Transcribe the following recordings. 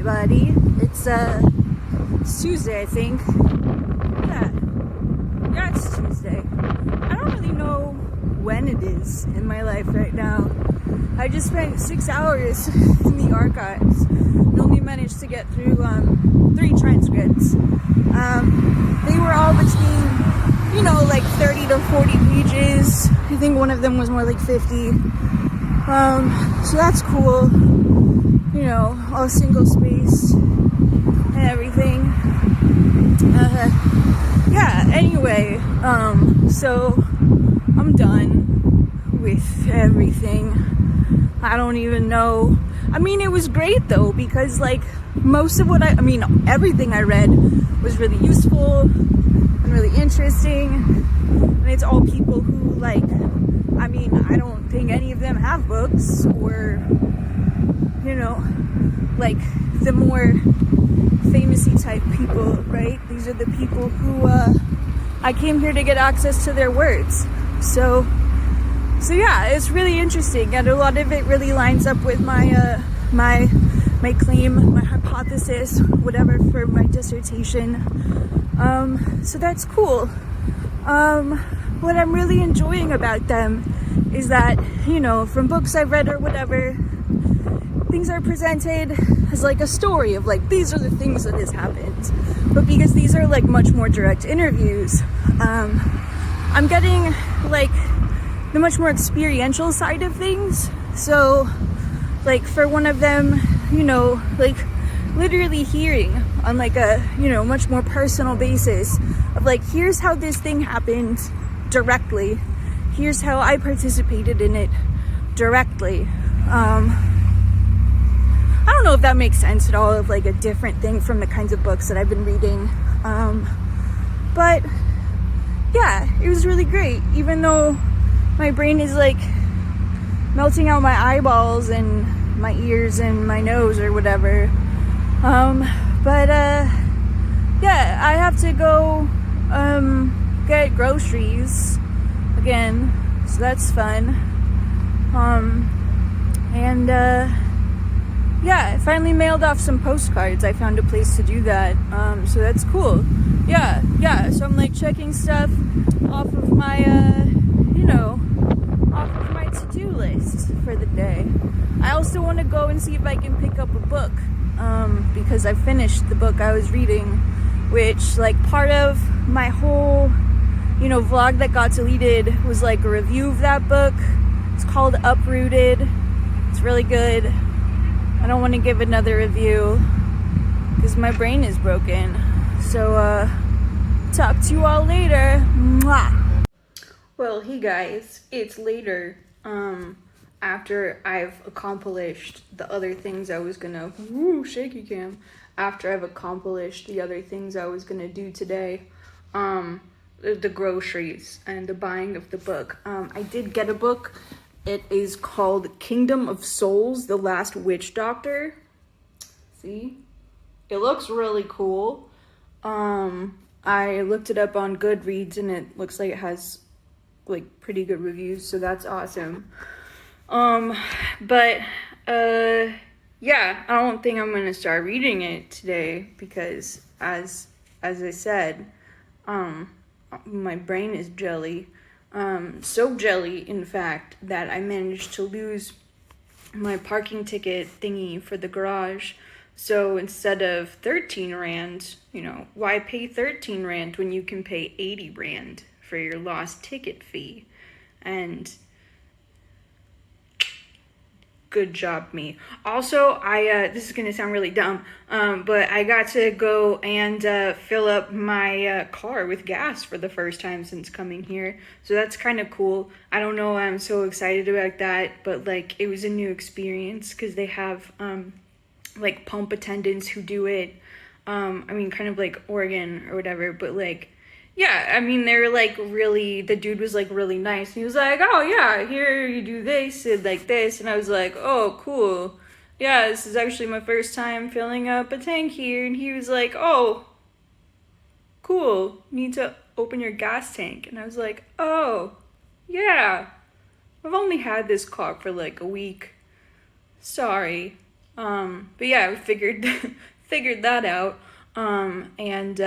everybody. It's Tuesday, I think. Yeah, it's Tuesday. I don't really know when it is in my life right now. I just spent 6 hours in the archives and only managed to get through 3 transcripts. They were all between, like 30 to 40 pages. I think one of them was more like 50. So that's cool. All single spaced and everything. Anyway, so I'm done with everything. I don't even know. I mean, it was great though, because most of everything I read was really useful and really interesting. And it's all people who I don't think any of them have books, or the more famousy type people, right? These are the people who I came here to get access to their words. So yeah, it's really interesting, and a lot of it really lines up with my my claim, my hypothesis, whatever, for my dissertation. So that's cool. What I'm really enjoying about them is that, from books I've read or whatever, things are presented as a story of these are the things that has happened. But because these are much more direct interviews, I'm getting the much more experiential side of things. So for one of them, literally hearing on a much more personal basis of here's how this thing happened directly, here's how I participated in it directly. I don't know if that makes sense at all, of a different thing from the kinds of books that I've been reading. But yeah, it was really great, even though my brain is melting out my eyeballs and my ears and my nose or whatever. But yeah, I have to go get groceries again, so that's fun. And yeah, I finally mailed off some postcards. I found a place to do that, so that's cool. Yeah, so I'm checking stuff off of my off of my to-do list for the day. I also want to go and see if I can pick up a book, because I finished the book I was reading, which part of my whole vlog that got deleted was a review of that book. It's called Uprooted. It's really good. I don't want to give another review because my brain is broken. So talk to you all later. Mwah. Well, hey guys, it's later, after I've accomplished the other things I was gonna, shaky cam, after I've accomplished the other things I was gonna do today, the groceries and the buying of the book. I did get a book. It is called Kingdom of Souls, The Last Witch Doctor. See? It looks really cool. I looked it up on Goodreads and it looks like it has pretty good reviews, so that's awesome. But yeah, I don't think I'm gonna start reading it today because as I said, my brain is jelly. So jelly, in fact, that I managed to lose my parking ticket thingy for the garage. So instead of 13 Rand, why pay 13 Rand when you can pay 80 Rand for your lost ticket fee? And good job, me. Also, this is gonna sound really dumb, but I got to go and fill up my car with gas for the first time since coming here, so that's kind of cool. I don't know, I'm so excited about that, but it was a new experience because they have pump attendants who do it. Kind of like Oregon or whatever, but yeah, they're really, the dude was really nice. He was oh yeah, here you do this and this, and I was oh cool. Yeah, this is actually my first time filling up a tank here. And he was oh, cool, need to open your gas tank. And I was oh, yeah, I've only had this car for a week. Sorry. But yeah, I figured figured that out. And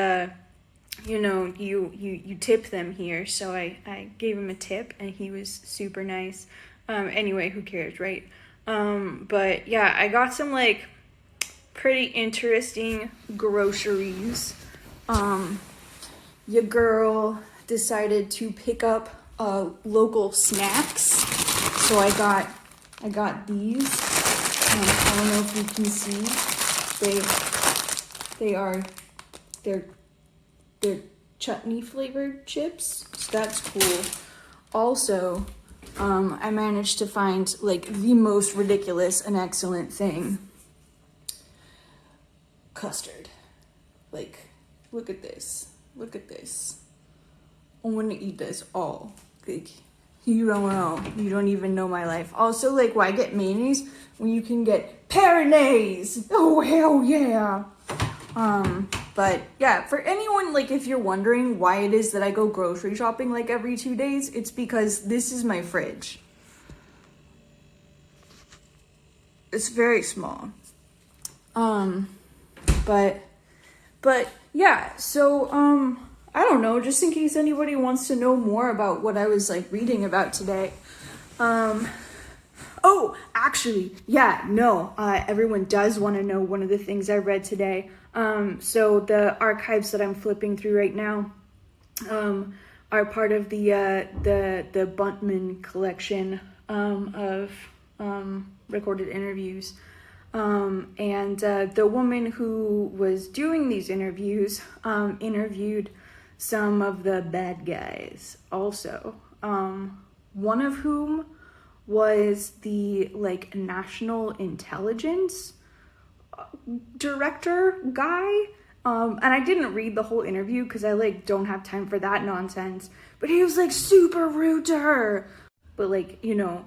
you tip them here, so I gave him a tip, and he was super nice. Anyway, who cares, right? But yeah, I got some like pretty interesting groceries. Your girl decided to pick up local snacks, so I got these. I don't know if you can see. They're chutney flavored chips, so that's cool. Also, I managed to find like the most ridiculous and excellent thing. Custard. Like, look at this. Look at this. I'm gonna eat this all. Like, you don't know. You don't even know my life. Also, like, why get mayonnaise when you can get Peronaise? Oh, hell yeah. But yeah, for anyone, like, if you're wondering why it is that I go grocery shopping like every 2 days, it's because this is my fridge. It's very small. But yeah, so, I don't know, just in case anybody wants to know more about what I was like reading about today. Oh, actually, yeah, no, everyone does want to know one of the things I read today. So the archives that I'm flipping through right now, are part of the Buntman collection, of, recorded interviews. And the woman who was doing these interviews, interviewed some of the bad guys also. One of whom was the like national intelligence director guy. And I didn't read the whole interview because I like don't have time for that nonsense. But he was like super rude to her. But like,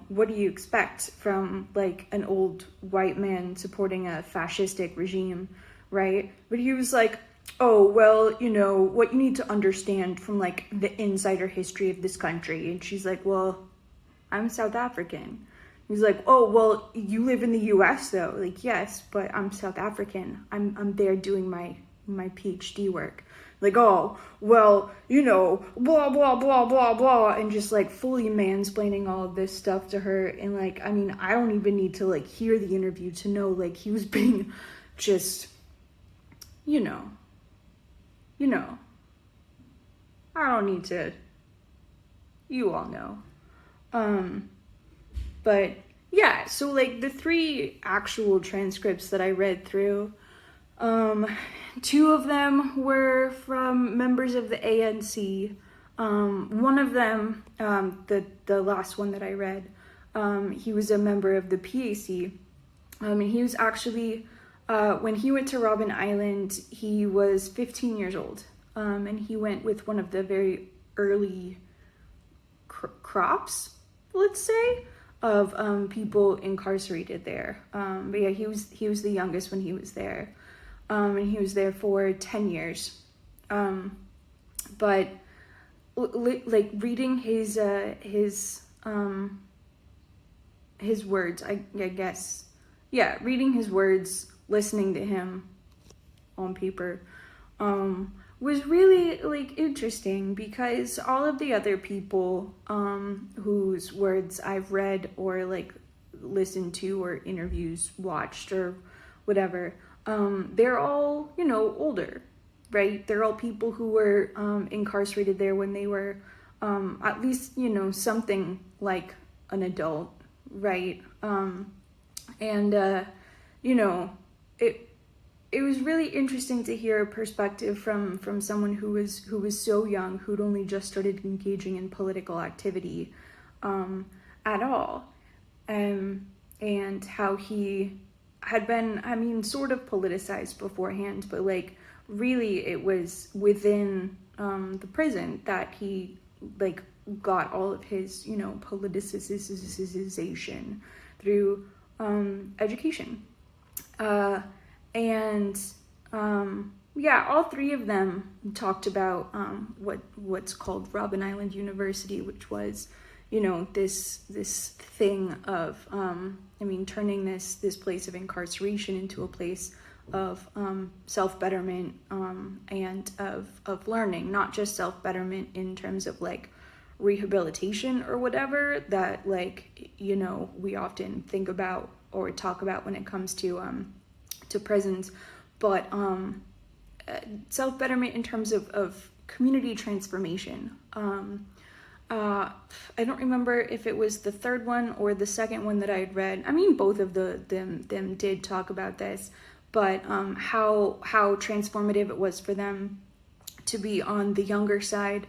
what do you expect from like an old white man supporting a fascistic regime, right? But he was like, oh, well, what you need to understand from like the insider history of this country. And she's like, well, I'm South African. He's like, oh, well, you live in the US though. Like, yes, but I'm South African. I'm there doing my PhD work. Like, oh, well, blah, blah, blah, blah, blah, and just, like, fully mansplaining all of this stuff to her, and, like, I mean, I don't even need to, like, hear the interview to know, like, he was being just, I don't need to, you all know. But, yeah, so, like, the 3 actual transcripts that I read through, 2 of them were from members of the ANC. One of them, the last one that I read, he was a member of the PAC. And he was actually, when he went to Robben Island, he was 15 years old. And he went with one of the very early crops, let's say, of people incarcerated there. But yeah, he was the youngest when he was there. And he was there for 10 years. But like reading his words, I guess, yeah, reading his words, listening to him on paper, was really like interesting, because all of the other people whose words I've read or like listened to or interviews watched or whatever, they're all, older, right? They're all people who were incarcerated there when they were at least, something like an adult, right? It was really interesting to hear a perspective from someone who was so young, who'd only just started engaging in political activity at all, and how he had been, sort of politicized beforehand, but like really it was within the prison that he like got all of his, politicization through education. All 3 of them talked about what's called Robben Island University, which was, you know, this thing of, I mean, turning this place of incarceration into a place of self-betterment, and of learning, not just self-betterment in terms of like rehabilitation or whatever that, like, you know, we often think about or talk about when it comes to prisons, but self-betterment in terms of community transformation. I don't remember if it was the third one or the second one that I had read. I mean, both of them did talk about this, but how transformative it was for them to be on the younger side,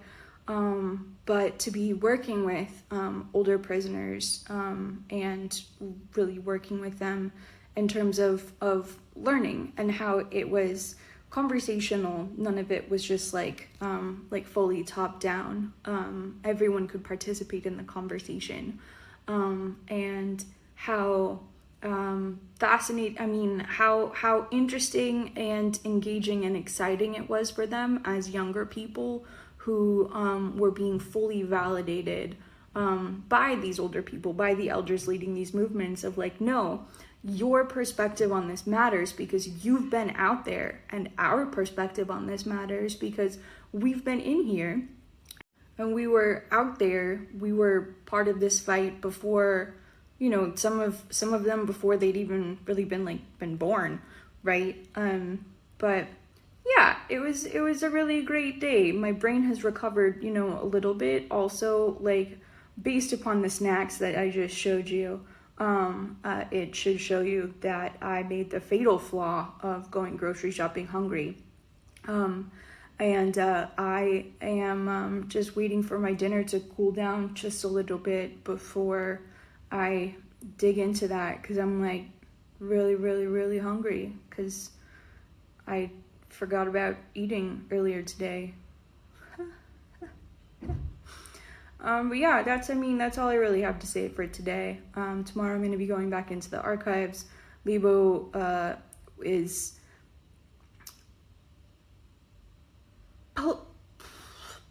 but to be working with older prisoners, and really working with them in terms of learning, and how it was conversational. None of it was just like fully top down. Everyone could participate in the conversation, and how fascinating, I mean, how interesting and engaging and exciting it was for them as younger people who were being fully validated by these older people, by the elders leading these movements of like, no, your perspective on this matters because you've been out there, and our perspective on this matters because we've been in here and we were out there. We were part of this fight before, you know, some of them before they'd even really been born, right? But yeah, it was a really great day. My brain has recovered, you know, a little bit. Also, like, based upon the snacks that I just showed you, it should show you that I made the fatal flaw of going grocery shopping hungry. And I am just waiting for my dinner to cool down just a little bit before I dig into that, because I'm like really, really, really hungry because I forgot about eating earlier today. But yeah, that's all I really have to say for today. Tomorrow I'm going to be going back into the archives. Lebo is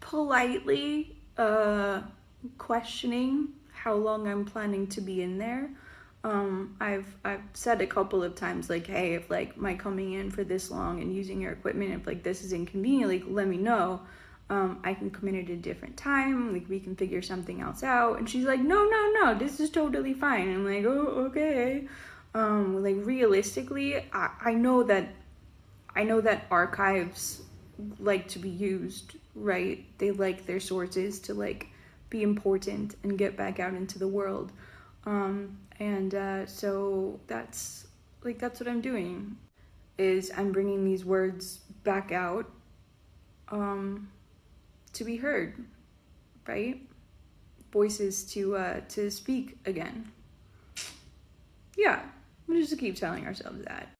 politely questioning how long I'm planning to be in there. I've said a couple of times, like, hey, if like my coming in for this long and using your equipment, if like this is inconvenient, like let me know. I can come in at a different time, like we can figure something else out. And she's like, no, this is totally fine. I'm like, oh, okay. Like realistically, I know that archives like to be used, right? They like their sources to like be important and get back out into the world. So that's what I'm doing, is I'm bringing these words back out, to be heard, right? Voices to speak again. Yeah, we'll just keep telling ourselves that.